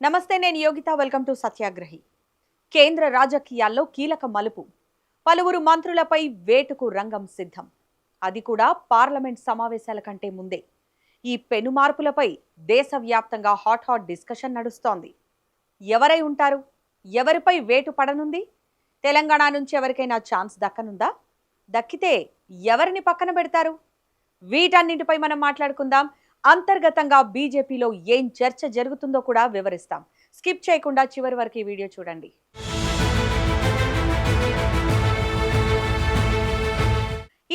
నమస్తే, నేను Yogita. Welcome to సత్యాగ్రహి. కేంద్ర రాజకీయాల్లో కీలక మలుపు. పలువురు మంత్రులపై వేటుకు రంగం సిద్ధం. అది కూడా పార్లమెంట్ సమావేశాల కంటే ముందే. ఈ పెను మార్పులపై దేశవ్యాప్తంగా హాట్ డిస్కషన్ నడుస్తోంది. ఎవరై ఉంటారు? ఎవరిపై వేటు పడనుంది? తెలంగాణ నుంచి ఎవరికైనా ఛాన్స్ దక్కనుందా? దక్కితే ఎవరిని పక్కన పెడతారు? వీటన్నింటిపై మనం మాట్లాడుకుందాం. అంతర్గతంగా బీజేపీలో ఏం చర్చ జరుగుతుందో కూడా వివరిస్తాం. స్కిప్ చేయకుండా చివరి వరకు ఈ వీడియో చూడండి.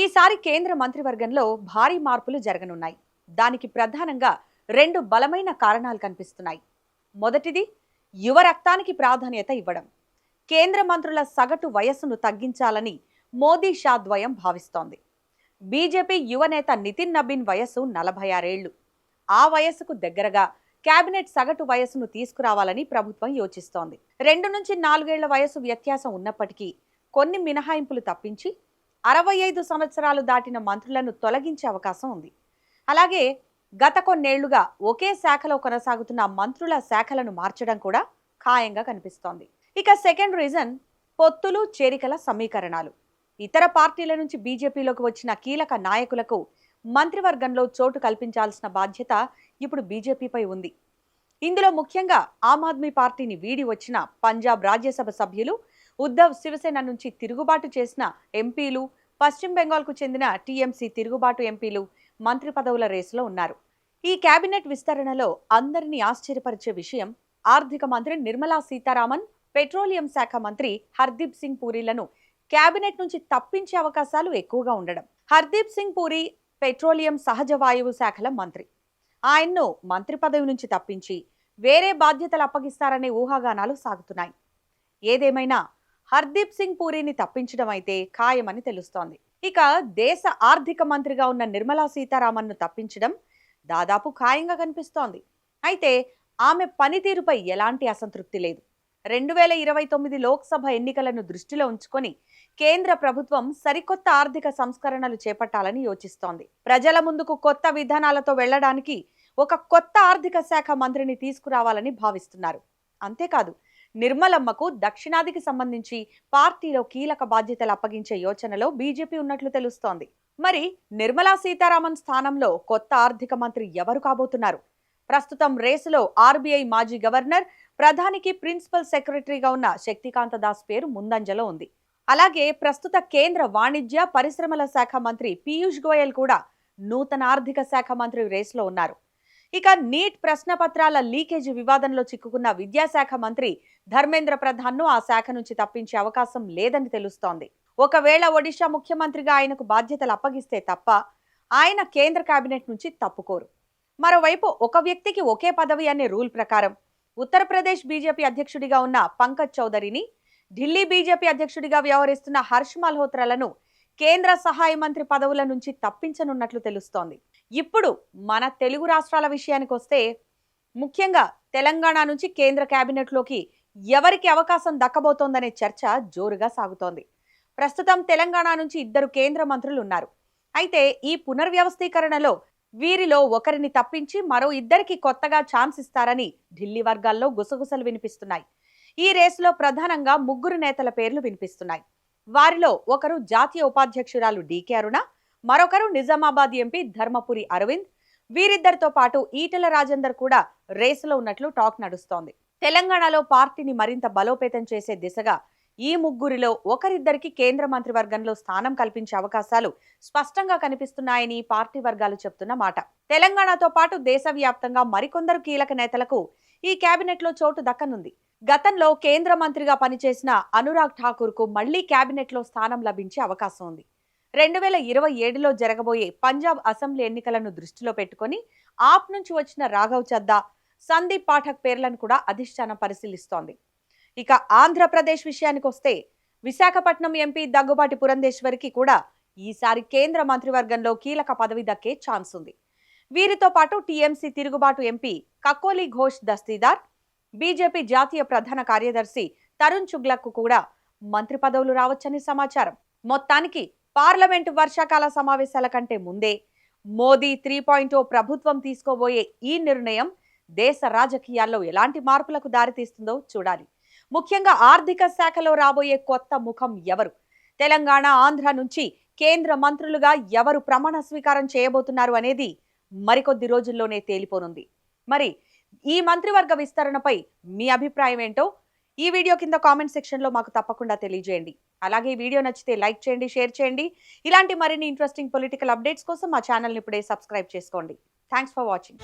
ఈసారి కేంద్ర మంత్రివర్గంలో భారీ మార్పులు జరగనున్నాయి. దానికి ప్రధానంగా రెండు బలమైన కారణాలు కనిపిస్తున్నాయి. మొదటిది, యువ రక్తానికి ప్రాధాన్యత ఇవ్వడం. కేంద్ర మంత్రుల సగటు వయస్సును తగ్గించాలని మోదీ షా ద్వయం భావిస్తోంది. బీజేపీ యువనేత నితిన్ నబీన్ వయస్సు 46 ఏళ్లు. ఆ వయస్సుకు దగ్గరగా కేబినెట్ సగటు వయస్సును తీసుకురావాలని ప్రభుత్వం యోచిస్తోంది. 2 నుంచి 4 ఏళ్ల వయసు వ్యత్యాసం ఉన్నప్పటికీ కొన్ని మినహాయింపులు తప్పించి 65 సంవత్సరాలు దాటిన మంత్రులను తొలగించే అవకాశం ఉంది. అలాగే గత కొన్నేళ్లుగా ఒకే శాఖలో కొనసాగుతున్న మంత్రుల శాఖలను మార్చడం కూడా ఖాయంగా కనిపిస్తోంది. ఇక సెకండ్ రీజన్, పొత్తులు చేరికల సమీకరణాలు. ఇతర పార్టీల నుంచి బీజేపీలోకి వచ్చిన కీలక నాయకులకు మంత్రివర్గంలో చోటు కల్పించాల్సిన బాధ్యత ఇప్పుడు బీజేపీపై ఉంది. ఇందులో ముఖ్యంగా ఆమ్ ఆద్మీ పార్టీని వీడి వచ్చిన పంజాబ్ రాజ్యసభ సభ్యులు, ఉద్ధవ్ శివసేన నుంచి తిరుగుబాటు చేసిన ఎంపీలు, పశ్చిమ బెంగాల్కు చెందిన టీఎంసీ తిరుగుబాటు ఎంపీలు మంత్రి పదవుల రేసులో ఉన్నారు. ఈ కేబినెట్ విస్తరణలో అందరినీ ఆశ్చర్యపరిచే విషయం, ఆర్థిక మంత్రి నిర్మలా సీతారామన్, పెట్రోలియం శాఖ మంత్రి హర్దీప్ సింగ్ పూరీలను కేబినెట్ నుంచి తప్పించే అవకాశాలు ఎక్కువగా ఉండడం. హర్దీప్ సింగ్ పూరి పెట్రోలియం సహజ వాయువు శాఖల మంత్రి. ఆయన్ను మంత్రి పదవి నుంచి తప్పించి వేరే బాధ్యతలు అప్పగిస్తారనే ఊహాగానాలు సాగుతున్నాయి. ఏదేమైనా హర్దీప్ సింగ్ పూరిని తప్పించడం అయితే ఖాయమని తెలుస్తోంది. ఇక దేశ ఆర్థిక మంత్రిగా ఉన్న నిర్మలా సీతారామన్ను తప్పించడం దాదాపు ఖాయంగా కనిపిస్తోంది. అయితే ఆమె పనితీరుపై ఎలాంటి అసంతృప్తి లేదు. 2029 లోక్సభ ఎన్నికలను దృష్టిలో ఉంచుకొని కేంద్ర ప్రభుత్వం సరికొత్త ఆర్థిక సంస్కరణలు చేపట్టాలని యోచిస్తోంది. ప్రజల ముందుకు కొత్త విధానాలతో వెళ్లడానికి ఒక కొత్త ఆర్థిక శాఖ మంత్రిని తీసుకురావాలని భావిస్తున్నారు. అంతేకాదు, నిర్మలమ్మకు దక్షిణాదికి సంబంధించి పార్టీలో కీలక బాధ్యతలు అప్పగించే యోచనలో బీజేపీ ఉన్నట్లు తెలుస్తోంది. మరి నిర్మలా సీతారామన్ స్థానంలో కొత్త ఆర్థిక మంత్రి ఎవరు కాబోతున్నారు? ప్రస్తుతం రేసులో ఆర్బీఐ మాజీ గవర్నర్, ప్రధానికి ప్రిన్సిపల్ సెక్రటరీగా ఉన్న శక్తికాంత దాస్ పేరు ముందంజలో ఉంది. అలాగే ప్రస్తుత కేంద్ర వాణిజ్య పరిశ్రమల శాఖ మంత్రి పీయూష్ గోయల్ కూడా నూతన ఆర్థిక శాఖ మంత్రి రేసులో ఉన్నారు. ఇక నీట్ ప్రశ్నపత్రాల లీకేజీ వివాదంలో చిక్కుకున్న విద్యాశాఖ మంత్రి ధర్మేంద్ర ప్రధాన్ను ఆ శాఖ నుంచి తప్పించే అవకాశం లేదని తెలుస్తోంది. ఒకవేళ ఒడిషా ముఖ్యమంత్రిగా ఆయనకు బాధ్యతలు అప్పగిస్తే తప్ప ఆయన కేంద్ర కేబినెట్ నుంచి తప్పుకోరు. మరోవైపు ఒక వ్యక్తికి ఒకే పదవి అనే రూల్ ప్రకారం ఉత్తరప్రదేశ్ బీజేపీ అధ్యక్షుడిగా ఉన్న పంకజ్ చౌదరిని, ఢిల్లీ బీజేపీ అధ్యక్షుడిగా వ్యవహరిస్తున్న హర్ష్ మల్హోత్రాలను కేంద్ర సహాయ మంత్రి పదవుల నుంచి తప్పించనున్నట్లు తెలుస్తోంది. ఇప్పుడు మన తెలుగు రాష్ట్రాల విషయానికి వస్తే, ముఖ్యంగా తెలంగాణ నుంచి కేంద్ర కేబినెట్లోకి ఎవరికి అవకాశం దక్కబోతోందనే చర్చ జోరుగా సాగుతోంది. ప్రస్తుతం తెలంగాణ నుంచి 2 కేంద్ర మంత్రులు ఉన్నారు. అయితే ఈ పునర్వ్యవస్థీకరణలో వీరిలో ఒకరిని తప్పించి మరో 2కి కొత్తగా ఛాన్స్ ఇస్తారని ఢిల్లీ వర్గాల్లో గుసగుసలు వినిపిస్తున్నాయి. ఈ రేసులో ప్రధానంగా 3 నేతల పేర్లు వినిపిస్తున్నాయి. వారిలో ఒకరు జాతీయ ఉపాధ్యక్షురాలు డీకే అరుణ, మరొకరు నిజామాబాద్ ఎంపీ ధర్మపురి అరవింద్. వీరిద్దరితో పాటు ఈటెల రాజేందర్ కూడా రేసులో ఉన్నట్లు టాక్ నడుస్తోంది. తెలంగాణలో పార్టీని మరింత బలోపేతం చేసే దిశగా ఈ 3 ఒకరిద్దరికి కేంద్ర మంత్రివర్గంలో స్థానం కల్పించే అవకాశాలు స్పష్టంగా కనిపిస్తున్నాయని పార్టీ వర్గాలు చెప్తున్న మాట. తెలంగాణతో పాటు దేశవ్యాప్తంగా మరికొందరు కీలక నేతలకు ఈ కేబినెట్ లో చోటు దక్కనుంది. గతంలో కేంద్ర మంత్రిగా పనిచేసిన అనురాగ్ ఠాకూర్ కు మళ్లీ కేబినెట్ లో స్థానం లభించే అవకాశం ఉంది. 2027లో జరగబోయే పంజాబ్ అసెంబ్లీ ఎన్నికలను దృష్టిలో పెట్టుకుని ఆప్ నుంచి వచ్చిన రాఘవ్ చద్దా, సందీప్ పాఠక్ పేర్లను కూడా అధిష్టానం పరిశీలిస్తోంది. ఇక ఆంధ్రప్రదేశ్ విషయానికి వస్తే, విశాఖపట్నం ఎంపీ దగ్గుబాటి పురంధేశ్వరికి కూడా ఈసారి కేంద్ర మంత్రివర్గంలో కీలక పదవి దక్కే ఛాన్స్ ఉంది. వీరితో పాటు టీఎంసీ తిరుగుబాటు ఎంపీ కకోలి ఘోష్ దస్తీదార్, బీజేపీ జాతీయ ప్రధాన కార్యదర్శి తరుణ్ చుగ్లకు కూడా మంత్రి పదవులు రావచ్చని సమాచారం. మొత్తానికి పార్లమెంటు వర్షాకాల సమావేశాల కంటే ముందే మోదీ 3.0 ప్రభుత్వం తీసుకోబోయే ఈ నిర్ణయం దేశ రాజకీయాల్లో ఎలాంటి మార్పులకు దారితీస్తుందో చూడాలి. ముఖ్యంగా ఆర్థిక శాఖలో రాబోయే కొత్త ముఖం ఎవరు? తెలంగాణ, ఆంధ్ర నుంచి కేంద్ర మంత్రులుగా ఎవరు ప్రమాణ స్వీకారం చేయబోతున్నారు అనేది మరికొద్ది రోజుల్లోనే తేలిపోనుంది. మరి ఈ మంత్రివర్గ విస్తరణపై మీ అభిప్రాయం ఏంటో ఈ వీడియో కింద కామెంట్ సెక్షన్ లో మాకు తప్పకుండా తెలియజేయండి. అలాగే ఈ వీడియో నచ్చితే లైక్ చేయండి, షేర్ చేయండి. ఇలాంటి మరిన్ని ఇంట్రెస్టింగ్ పొలిటికల్ అప్డేట్స్ కోసం మా ఛానల్ని ఇప్పుడే సబ్స్క్రైబ్ చేసుకోండి. Thanks for watching.